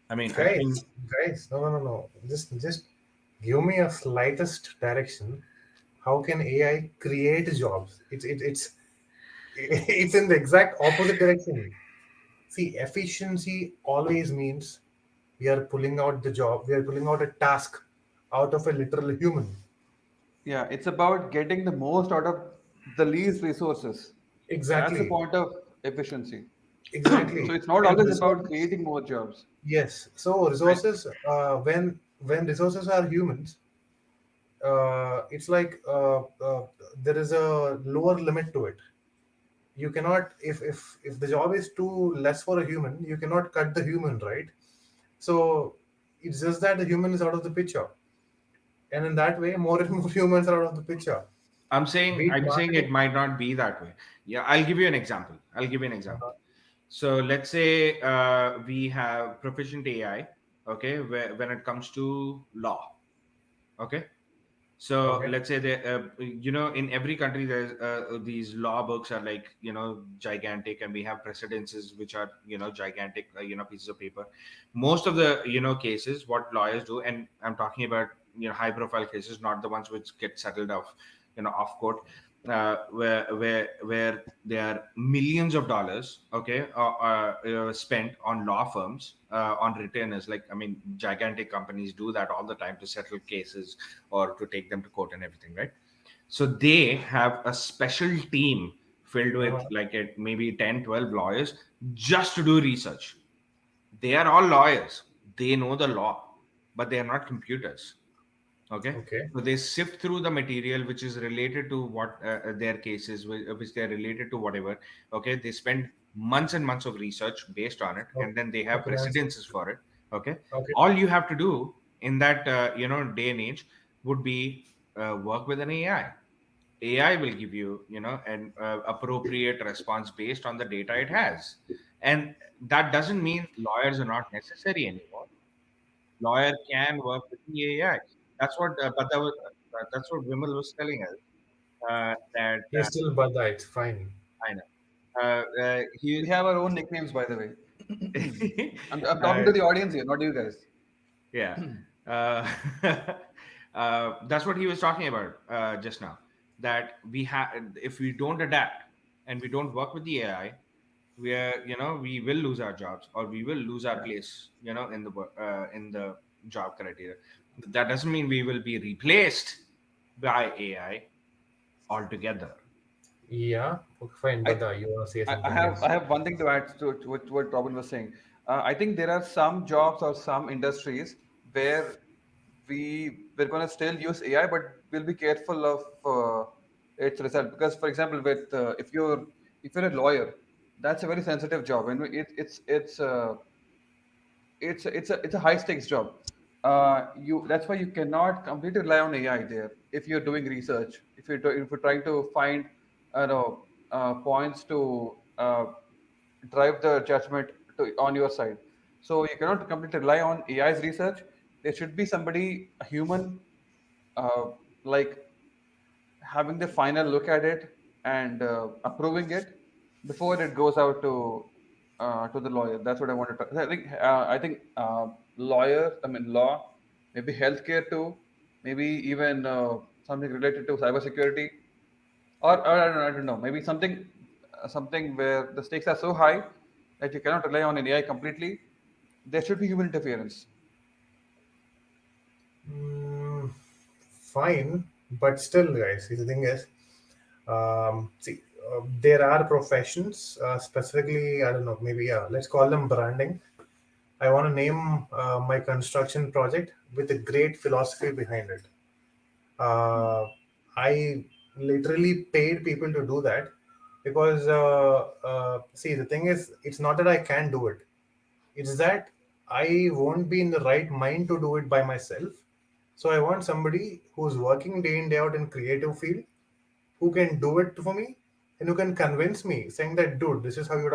I mean, I think, Guys, no. Just give me a slightest direction. How can AI create jobs? It's it's in the exact opposite direction. See, efficiency always means we are pulling out the job, we are pulling out a task out of a literal human. Yeah, it's about getting the most out of the least resources. That's the Exactly, point of efficiency. So exactly. it's not And always about resources, creating more jobs. yes. So I, resources, when resources are humans, it's like there is a lower limit to it. You cannot, if the job is too less for a human, you cannot cut the human, right? So it's just that the human is out of the picture, and in that way, more and more humans are out of the picture. Be it I'm saying it marketing. might not be that way. Yeah, I'll give you an example. Uh-huh. So let's say we have proficient AI, okay, when it comes to law, okay. So Okay. let's say that in every country there's these law books are like gigantic, and we have precedences which are gigantic pieces of paper. Most of the cases, what lawyers do, and I'm talking about high profile cases, not the ones which get settled off court, where there are millions of dollars, okay, spent on law firms, on retainers. Like, I mean, gigantic companies do that all the time to settle cases or to take them to court and everything, right? So they have a special team filled with Uh-huh. like maybe 10, 12 lawyers just to do research. They are all lawyers, they know the law, but they are not computers. Okay, Okay. so they sift through the material which is related to what their cases, which they're related to, whatever. Okay, they spend months and months of research based on it, Okay. and then they have Okay. That's precedences for it. Okay, okay. all you have to do in that day and age would be work with an AI. AI will give you an appropriate response based on the data it has. And that doesn't mean lawyers are not necessary anymore. Lawyer can work with the AI. That's what Vimal was telling us. That He's still Bada. It's fine. I know. He We have our own nicknames, by the way. I'm talking uh, to the audience here, not you guys. yeah. Uh, that's what he was talking about just now. That we have, if we don't adapt and we don't work with the AI, we will lose our jobs, or we will lose our Yeah. place, in the job criteria. That doesn't mean we will be replaced by AI altogether. Yeah. Okay, fine. I, Bada, you want to say I something? have Yes. I have one thing to add to what Robin was saying. I think there are some jobs or some industries where we're going to still use AI, but we'll be careful of its result. Because, for example, with if you're a lawyer, that's a very sensitive job, and it's a high stakes job. You That's why you cannot completely rely on AI there. If you're doing research, if you're trying to find points to drive the judgment on your side, so you cannot completely rely on AI's research. There should be somebody, a human, uh, like having the final look at it and approving it before it goes out to the lawyer. That's what I wanted to. I think lawyer. I mean law, maybe healthcare too, maybe even something related to cybersecurity, or I don't know, maybe something where the stakes are so high that you cannot rely on an AI completely. There should be human interference. Mm, fine, but still, guys, see, the thing is, see, there are professions, specifically, I don't know, maybe, yeah, let's call them branding. I want to name my construction project with a great philosophy behind it. Uh, I literally paid people to do that because, see, the thing is, it's not that I can't do it, it's that I won't be in the right mind to do it by myself. So I want somebody who's working day in day out in creative field, who can do it for me, and who can convince me, saying that, dude, this is how you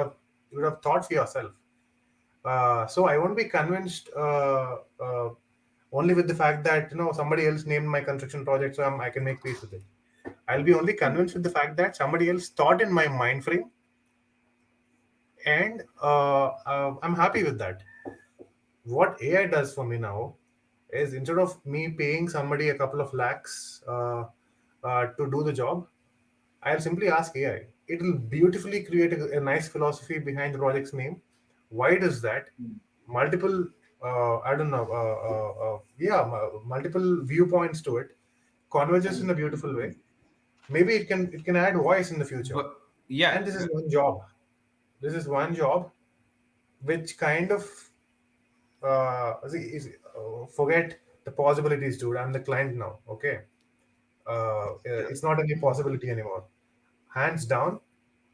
would have thought for yourself. So I won't be convinced only with the fact that somebody else named my construction project, so I can make peace with it. I'll be only convinced with the fact that somebody else thought in my mind frame, and I'm happy with that. What AI does for me now is, instead of me paying somebody a couple of lakhs to do the job, I'll simply ask AI. It will beautifully create a nice philosophy behind the project's name. Why does that? Multiple, I don't know, multiple viewpoints to it, converges in a beautiful way. Maybe it can add voice in the future. But yeah, And this is one job. This is one job which kind of forget the possibilities, dude. I'm the client now. Okay, it's not any possibility anymore. Hands down,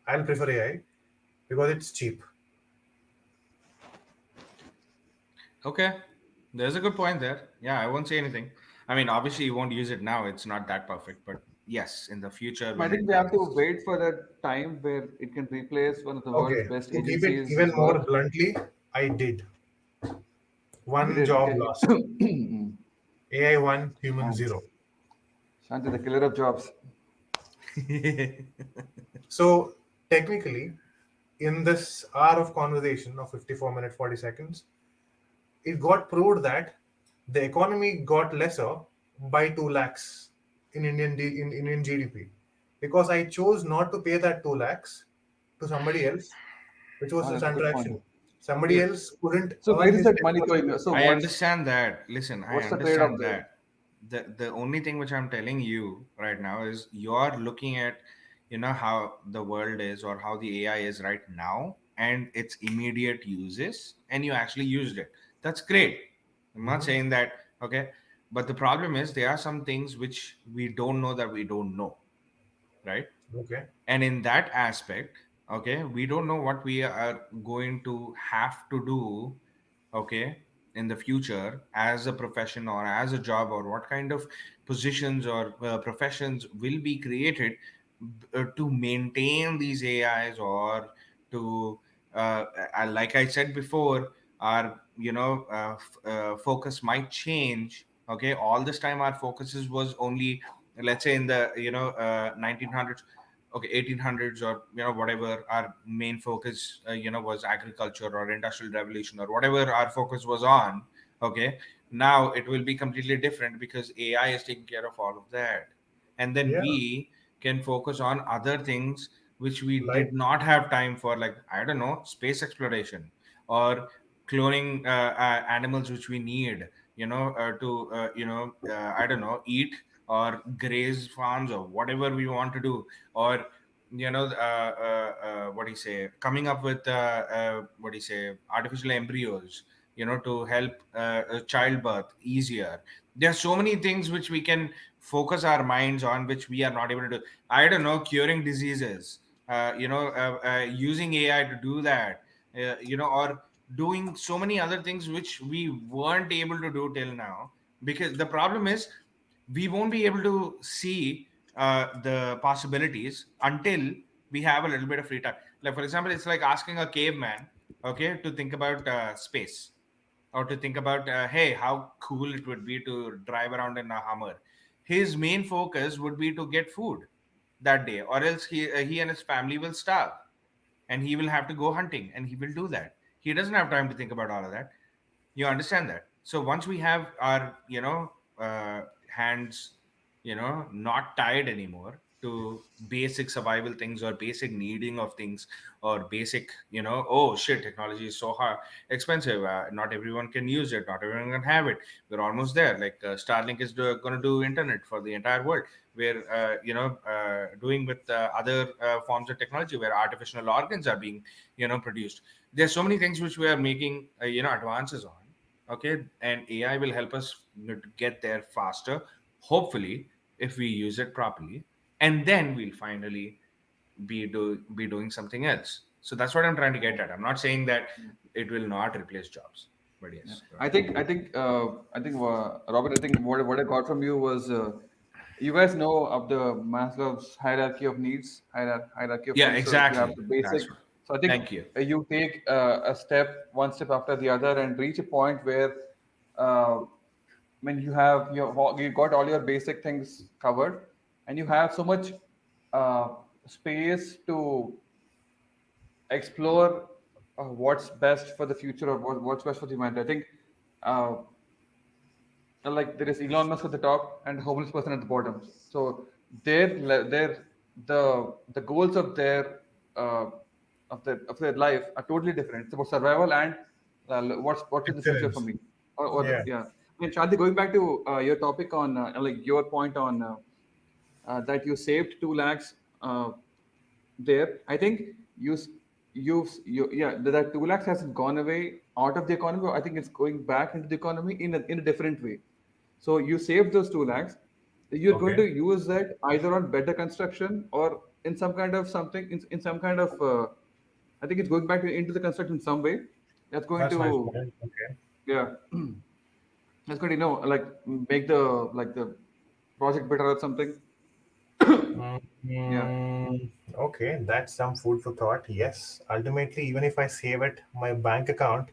I'll prefer AI because it's cheap. okay. There's a good point there. Yeah, I won't say anything. I mean, obviously, you won't use it now. It's not that perfect, but yes, in the future I when think it we have to does. wait for that time where it can replace one of the world's Okay, best to keep it agencies' even more work. bluntly, I did We one did. job Okay. lost. AI one, human Man, zero. Shanti, the killer of jobs. So technically, in this hour of conversation of 54 minutes 40 seconds, it got proved that the economy got lesser by 2 lakhs in in Indian GDP, because I chose not to pay that 2 lakhs to somebody else, which was Ah, a that's a good point. transaction. Somebody Yeah, else couldn't So earn where is his that money 10%. going? So I understand that. Listen, I what's the trade-off understand there? that. The only thing which I'm telling you right now is you're looking at, how the world is or how the AI is right now and its immediate uses, and you actually used it. That's great. I'm not Mhm. saying that, okay. But the problem is there are some things which we don't know that we don't know, right? Okay. And in that aspect, okay, we don't know what we are going to have to do, okay, in the future as a profession or as a job, or what kind of positions or professions will be created to maintain these AIs, or to like I said before, our focus might change. Okay, all this time our focuses was only, let's say, in the 1900s, okay, 1800s, or whatever our main focus was agriculture or industrial revolution or whatever our focus was on. Okay, now it will be completely different because AI is taking care of all of that, and then Yeah. we can focus on other things which we Like, did not have time for, like, I don't know, space exploration, or cloning animals which we need, to I don't know, eat or graze farms or whatever we want to do, or what do you say, coming up with what do you say, artificial embryos, to help childbirth easier. There are so many things which we can focus our minds on, which we are not able to do. I don't know, curing diseases, using AI to do that, or doing so many other things which we weren't able to do till now, because the problem is we won't be able to see the possibilities until we have a little bit of free time. Like, for example, it's like asking a caveman, okay, to think about space, or to think about, hey, how cool it would be to drive around in a Hummer. His main focus would be to get food that day, or else he and his family will starve, and he will have to go hunting, and he will do that. He doesn't have time to think about all of that. You understand that? So once we have our hands not tied anymore to basic survival things, or basic needing of things, or basic, oh shit, technology is so hard expensive, not everyone can use it, not everyone can have it. We're almost there. Like, Starlink is going to do internet for the entire world. We're doing with other forms of technology where artificial organs are being produced. There's so many things which we are making advances on. Okay, and AI will help us to get there faster, hopefully, if we use it properly, and then we'll finally be doing something else. So that's what I'm trying to get at. I'm not saying that it will not replace jobs, but Yeah. yes, go I think, Robert. I think what I got from you was you guys know of the Maslow's hierarchy of needs, hierarchy of yeah, needs. So you have exactly. the basic. That's what. So I think Thank you. you take one step after the other, and reach a point where when you got all your basic things covered, and you have so much uh, space to explore what's best for the future, or what's best for the humanity. I think uh, like there is Elon Musk at the top and homeless person at the bottom. So the goals uh, of their life are totally different. It's about survival and what's in the future for Excellence. me. Or Yeah. yeah. I mean, Shanti, going back to your topic on like your point on that you saved 2 lakhs there. I think you s- you yeah that 2 lakhs hasn't gone away out of the economy. I think it's going back into the economy in a different way. So you saved those 2 lakhs. You're going Okay. to use that either on better construction or in some kind of something in some kind of. I think it's going back into the construction in some way. That's going That's nice, to man. Okay. yeah. That's going to like make the project better or something. Yeah. Okay, that's some food for thought. Yes, ultimately, even if I save it, my bank account,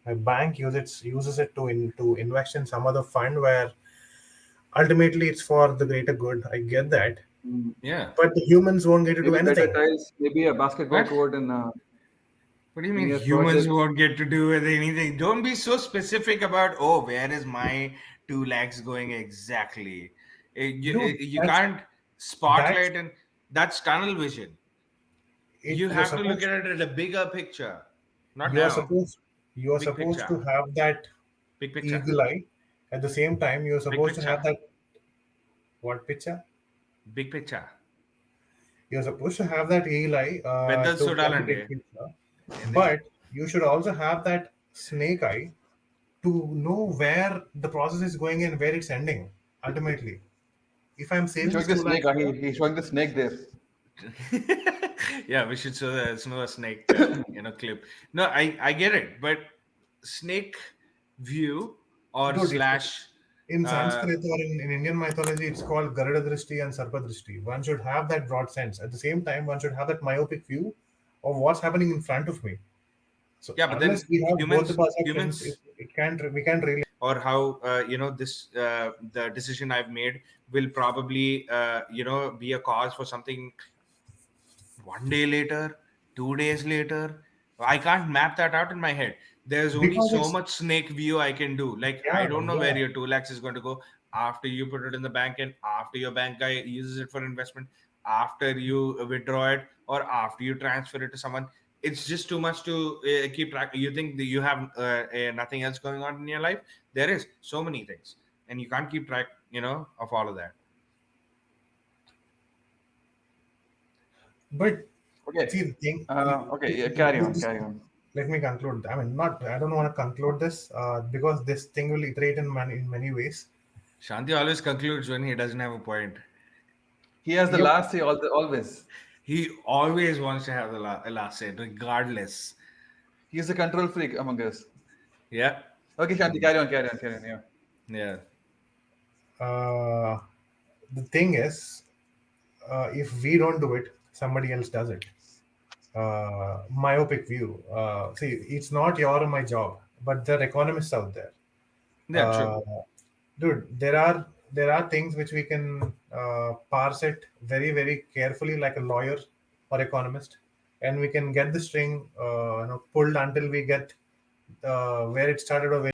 my bank uses it to invest in some other fund where ultimately it's for the greater good. I get that, Mm. Yeah. but the humans won't get to do Maybe better anything. tiles, maybe a basketball What? court What do you in mean your humans project. won't get to do with anything? Don't be so specific about, oh, where is my 2 lakhs going exactly? Dude, You that's can't that's spotlight, and that's tunnel vision. it. You have to look at it at a bigger picture. Not You are now. supposed you are Big supposed picture. to have that Big picture. eagle eye. At the same time, you're Big supposed to picture. have that what picture? Big picture. You're supposed to have that eagle eye పెద్ద to get the చూడాలండి big picture, ఏంది but you should also have that snake eye to know where the process is going and where it's ending. Ultimately, if I'm He's saving showing this the two snake. lakhs here, He's showing the snake there. yeah, we should show a snake clip. No, I get it, but snake view or dude, slash in uh Sanskrit or in Indian mythology, it's called Garuda Drishti and Sarpa Drishti. One should have that broad sense. At the same time, one should have that myopic view of what's happening in front of me. So yeah, but then unless we have both the perceptions, humans it can't we can't really. or how this the decision I've made will probably be a cause for something 1 day later, 2 days later. I can't map that out in my head. There's only Because so it's much snake view I can do. Like, I yeah, don't know where yeah. your 2 lakhs is going to go after you put it in the bank, and after your bank guy uses it for investment, after you withdraw it, or after you transfer it to someone. It's just too much to keep track. You think that you have nothing else going on in your life? There is so many things, and you can't keep track, of all of that. But Okay. see, the thing, Okay. Yeah, carry on. Carry on. let me conclude. I mean, not. I don't want to conclude this because this thing will iterate in many ways. Shanti always concludes when he doesn't have a point. He has the Yep. last say always. He always wants to have the last say, regardless. He's the control freak among us. Yeah, Okay, Shanti, carry on. Carry on. Carry on. Yeah. yeah, Uh, the thing is, if we don't do it, somebody else does it. Myopic view. See, it's not your or my job, but there are economists out there. yeah. True. Uh, dude, there are things which we can parse it very carefully, like a lawyer or economist, and we can get the string pulled until we get where it started or where